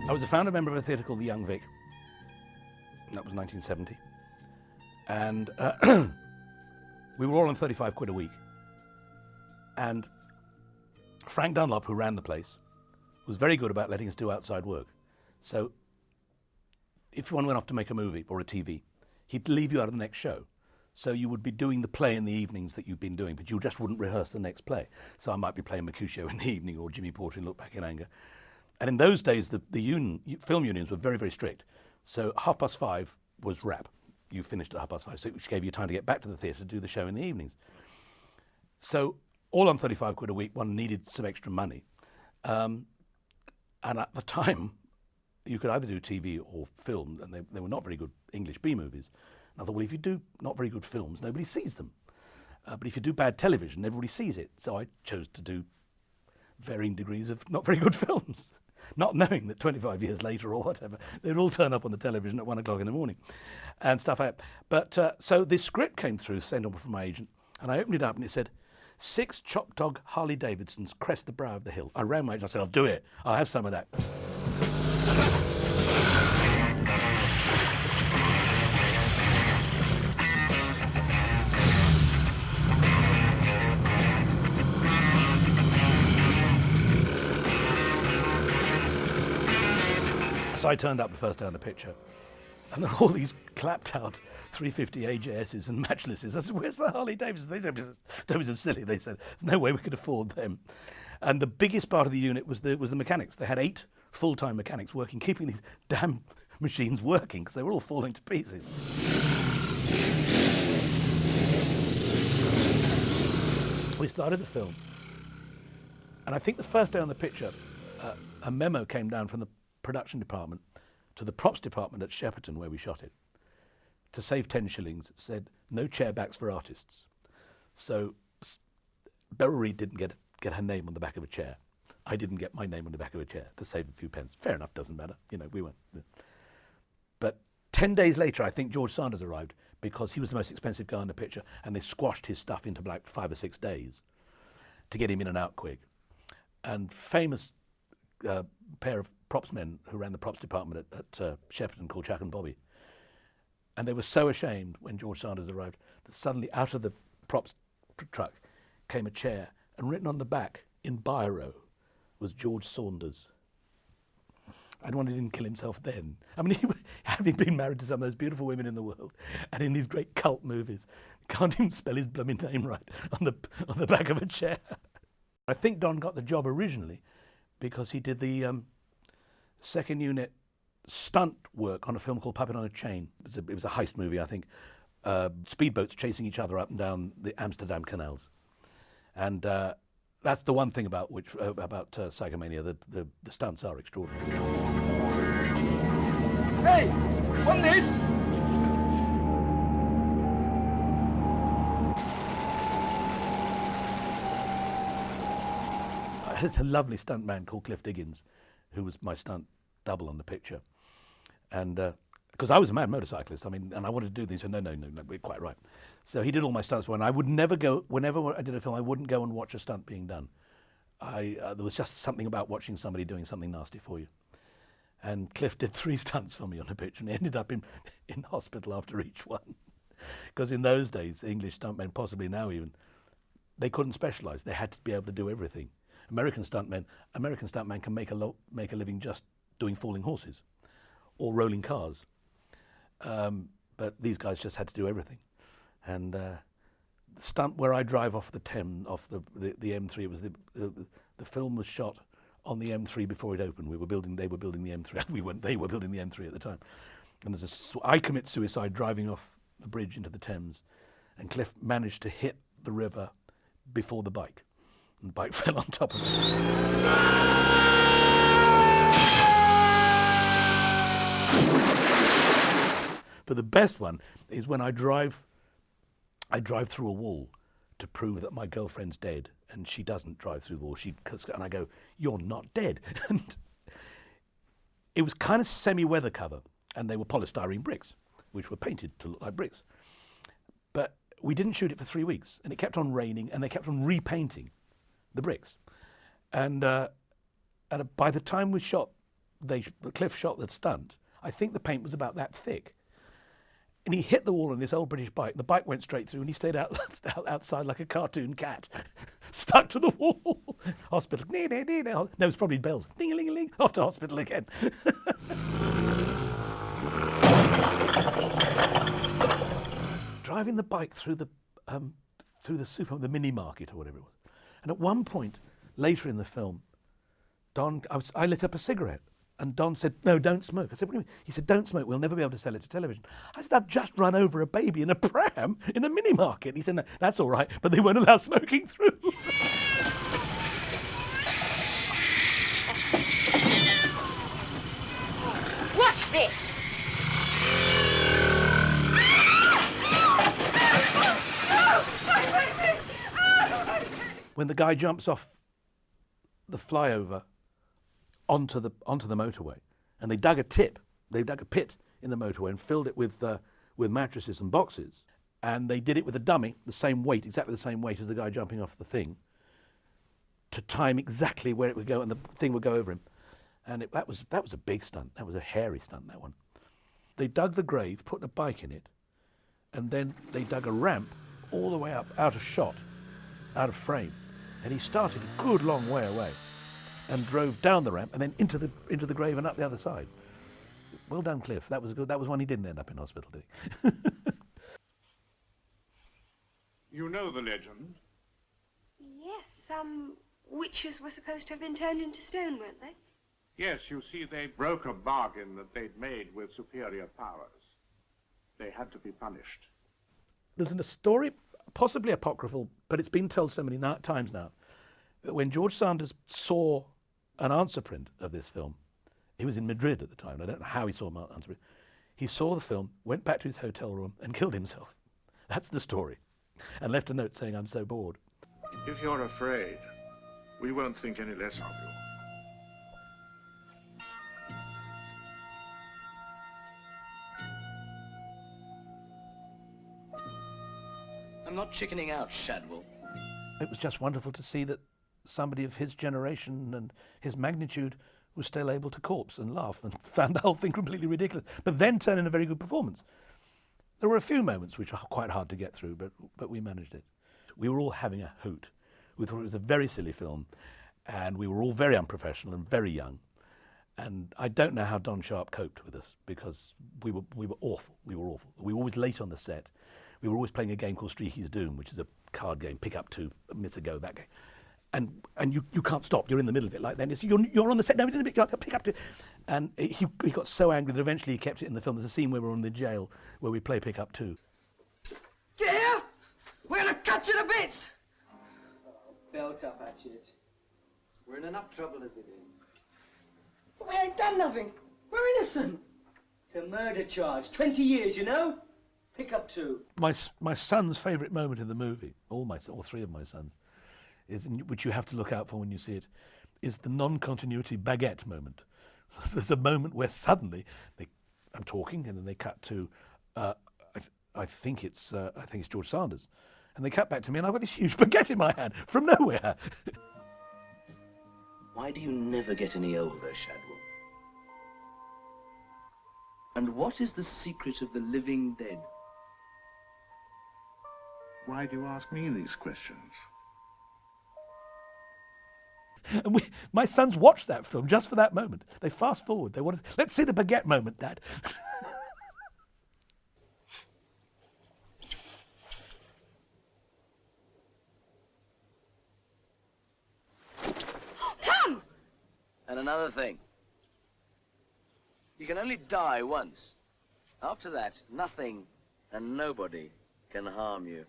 I was a founder member of a theatre called the Young Vic. That was 1970. And we were all on 35 quid a week. And Frank Dunlop, who ran the place, was very good about letting us do outside work. So if one went off to make a movie or a TV, he'd leave you out of the next show. So you would be doing the play in the evenings that you've been doing, but you just wouldn't rehearse the next play. So I might be playing Mercutio in the evening or Jimmy Porter in Look Back in Anger. And in those days, the film unions were very, very strict. So 5:30 was wrap. You finished at 5:30, so which gave you time to get back to the theatre to do the show in the evenings. So all on 35 quid a week, one needed some extra money. And at the time, you could either do TV or film, and they were not very good English B-movies. And I thought, well, if you do not very good films, nobody sees them. But if you do bad television, everybody sees it. So I chose to do varying degrees of not very good films, not knowing that 25 years later or whatever, they'd all turn up on the television at 1 o'clock in the morning and stuff like that. But so this script came through, sent over from my agent, and I opened it up and it said, 6 chop dog Harley Davidsons crest the brow of the hill. I rang my agent, I said, I'll do it. I'll have some of that. So I turned up the first day on the picture, and then all these clapped out 350 AJSs and matchlesses. I said, where's the Harley Davidson? They said, those are silly. They said, there's no way we could afford them. And the biggest part of the unit was the mechanics. They had 8 full-time mechanics working, keeping these damn machines working, because they were all falling to pieces. We started the film, and I think the first day on the picture, a memo came down from the production department to the props department at Shepperton, where we shot it, to save 10 shillings, said no chairbacks for artists. So Beryl Reid didn't get her name on the back of a chair. I didn't get my name on the back of a chair to save a few pence. Fair enough, doesn't matter. You know, we weren't. But 10 days later, I think George Sanders arrived, because he was the most expensive guy in the picture, and they squashed his stuff into like 5 or 6 days to get him in and out quick. And famous pair of props men who ran the props department at Shepperton called Chuck and Bobby. And they were so ashamed when George Sanders arrived that suddenly out of the props truck came a chair, and written on the back in biro was George Saunders. I wonder he didn't kill himself then. I mean, having been married to some of those beautiful women in the world, and in these great cult movies, can't even spell his blooming name right on the back of a chair. I think Don got the job originally because he did the second unit stunt work on a film called Puppet on a Chain. It was a heist movie, I think. Speedboats chasing each other up and down the Amsterdam canals. And that's the one thing about Psychomania, the stunts are extraordinary. Hey, on this! There's a lovely stunt man called Cliff Diggins, who was my stunt double on the picture. And because I was a mad motorcyclist, I mean, and I wanted to do these, so no, we're quite right. So he did all my stunts for me, and I would never go, whenever I did a film, I wouldn't go and watch a stunt being done. There was just something about watching somebody doing something nasty for you. And Cliff did 3 stunts for me on the picture, and he ended up in hospital after each one. Because in those days, English stuntmen, possibly now even, they couldn't specialize. They had to be able to do everything. American stuntmen can make a living just doing falling horses or rolling cars. But these guys just had to do everything. And the stunt where I drive off the Thames, off the M3, it was the film was shot on the M3 before it opened. They were building the M3. They were building the M3 at the time. And I commit suicide driving off the bridge into the Thames, and Cliff managed to hit the river before the bike. And the bike fell on top of it. But the best one is when I drive through a wall to prove that my girlfriend's dead, and she doesn't drive through the wall. And I go, "You're not dead." And it was kind of semi-weather cover, and they were polystyrene bricks, which were painted to look like bricks. But we didn't shoot it for 3 weeks, and it kept on raining, and they kept on repainting the bricks. And by the time we shot Cliff shot the stunt, I think the paint was about that thick. And he hit the wall on this old British bike. The bike went straight through and he stayed outside like a cartoon cat, stuck to the wall. Hospital. No, it was probably bells. Ding-a-ling-a-ling. Off to hospital again. Driving the bike through the the mini market or whatever it was. And at one point, later in the film, I lit up a cigarette. And Don said, no, don't smoke. I said, what do you mean? He said, don't smoke. We'll never be able to sell it to television. I said, I've just run over a baby in a pram in a mini market. He said, no, that's all right, but they won't allow smoking through. What's this? When the guy jumps off the flyover onto the motorway, and they dug a pit in the motorway and filled it with mattresses and boxes, and they did it with a dummy, exactly the same weight as the guy jumping off the thing, to time exactly where it would go, and the thing would go over him. And that was a big stunt. That was a hairy stunt, that one. They dug the grave, put a bike in it, and then they dug a ramp all the way up, out of shot, out of frame. And he started a good long way away and drove down the ramp and then into the grave and up the other side. Well done, Cliff. That was good. That was one he didn't end up in hospital, did he? You know the legend? Yes, some witches were supposed to have been turned into stone, weren't they? Yes, you see, they broke a bargain that they'd made with superior powers. They had to be punished. There's a story, possibly apocryphal, but it's been told so many times now, that when George Sanders saw an answer print of this film, he was in Madrid at the time, I don't know how he saw an answer print, he saw the film, went back to his hotel room and killed himself. That's the story. And left a note saying, I'm so bored. If you're afraid, we won't think any less of you. I'm not chickening out, Shadwell. It was just wonderful to see that somebody of his generation and his magnitude was still able to corpse and laugh and found the whole thing completely ridiculous, but then turn in a very good performance. There were a few moments which were quite hard to get through, but we managed it. We were all having a hoot. We thought it was a very silly film, and we were all very unprofessional and very young. And I don't know how Don Sharp coped with us, because we were awful. We were awful. We were always late on the set. We were always playing a game called Streaky's Doom, which is a card game, pick up two, miss a go, that game. And you can't stop. You're in the middle of it like that. You're on the set. No, we didn't pick up two. And he got so angry that eventually he kept it in the film. There's a scene where we're in the jail where we play pick up two. Dear, we're gonna cut you to bits. Belt up, Hatchet. We're in enough trouble as it is. We ain't done nothing. We're innocent. It's a murder charge. 20 years, you know? Pick up two. My son's favourite moment in the movie, all three of my sons, which you have to look out for when you see it, is the non-continuity baguette moment. So there's a moment where suddenly I'm talking, and then they cut to I think it's George Sanders, and they cut back to me, and I've got this huge baguette in my hand from nowhere. Why do you never get any older, Shadwell? And what is the secret of the living dead? Why do you ask me these questions? And my sons watched that film just for that moment. They fast forward. They wanted, let's see the baguette moment, Dad. Tom! And another thing. You can only die once. After that, nothing and nobody can harm you.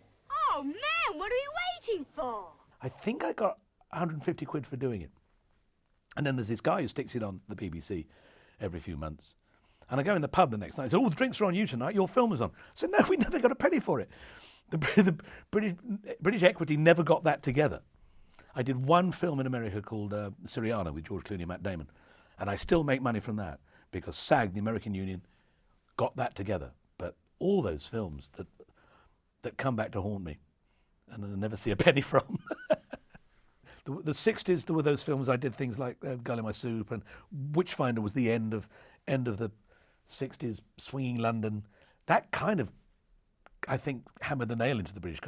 Oh, man, what are you waiting for? I think I got 150 quid for doing it. And then there's this guy who sticks it on the BBC every few months. And I go in the pub the next night and say, oh, the drinks are on you tonight, your film is on. I said, no, we never got a penny for it. The British Equity never got that together. I did one film in America called Syriana with George Clooney and Matt Damon. And I still make money from that because SAG, the American Union, got that together. But all those films that come back to haunt me and I never see a penny from. The 60s, there were those films. I did things like Girl in My Soup, and Witchfinder was the end of the 60s, swinging London. That kind of, I think, hammered the nail into the British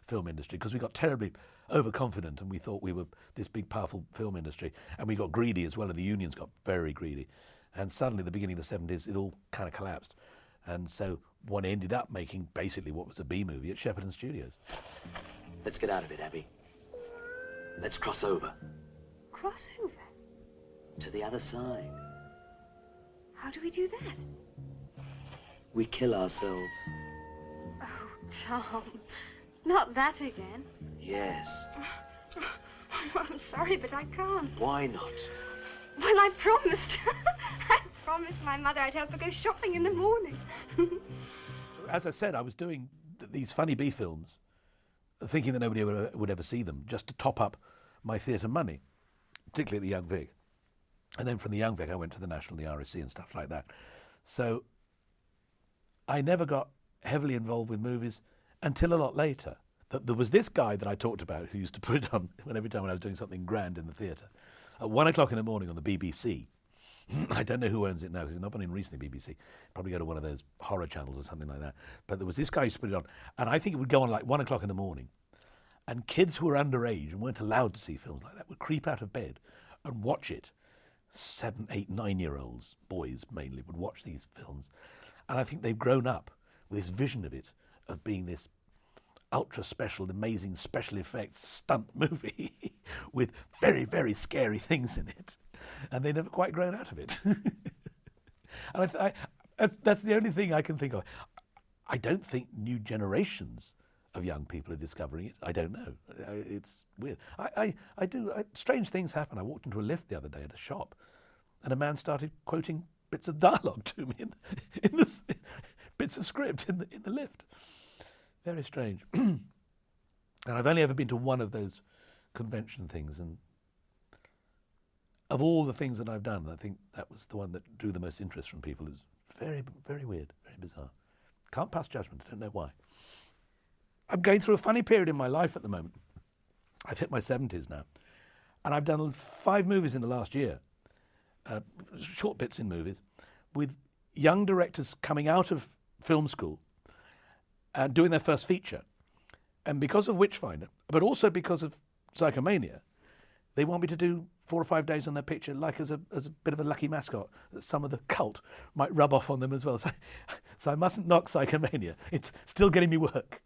film industry, because we got terribly overconfident and we thought we were this big, powerful film industry, and we got greedy as well, and the unions got very greedy. And suddenly, at the beginning of the 70s, it all kind of collapsed. And so one ended up making basically what was a B movie at Shepperton Studios. Let's get out of it, Abby. Let's cross over. Cross over? To the other side. How do we do that? We kill ourselves. Oh, Tom. Not that again. Yes. Oh, I'm sorry, but I can't. Why not? Well, I promised. I promised my mother I'd help her go shopping in the morning. As I said, I was doing these funny B films, thinking that nobody would ever see them, just to top up my theatre money, particularly at the Young Vic. And then from the Young Vic, I went to the National, the RSC and stuff like that. So I never got heavily involved with movies until a lot later. There was this guy that I talked about who used to put it on every time when I was doing something grand in the theatre. At 1 o'clock in the morning on the BBC. I don't know who owns it now, because it's not been in recently, BBC. Probably go to one of those horror channels or something like that. But there was this guy who used to put it on, and I think it would go on like 1 o'clock in the morning. And kids who were underage and weren't allowed to see films like that would creep out of bed and watch it. 7, 8, 9-year-olds, boys mainly, would watch these films. And I think they've grown up with this vision of it, of being this ultra special, amazing special effects stunt movie with very, very scary things in it. And they've never quite grown out of it. And that's the only thing I can think of. I don't think new generations of young people are discovering it. I don't know. It's weird. Strange things happen. I walked into a lift the other day at a shop, and a man started quoting bits of dialogue to me in the bits of script in the lift. Very strange. And I've only ever been to one of those convention things, and of all the things that I've done, I think that was the one that drew the most interest from people. It was very, very weird, very bizarre. Can't pass judgment. I don't know why. I'm going through a funny period in my life at the moment. I've hit my 70s now, and I've done 5 movies in the last year, short bits in movies, with young directors coming out of film school and doing their first feature. And because of Witchfinder, but also because of Psychomania, they want me to do 4 or 5 days on their picture, like as a bit of a lucky mascot, that some of the cult might rub off on them as well. So I mustn't knock Psychomania. It's still getting me work.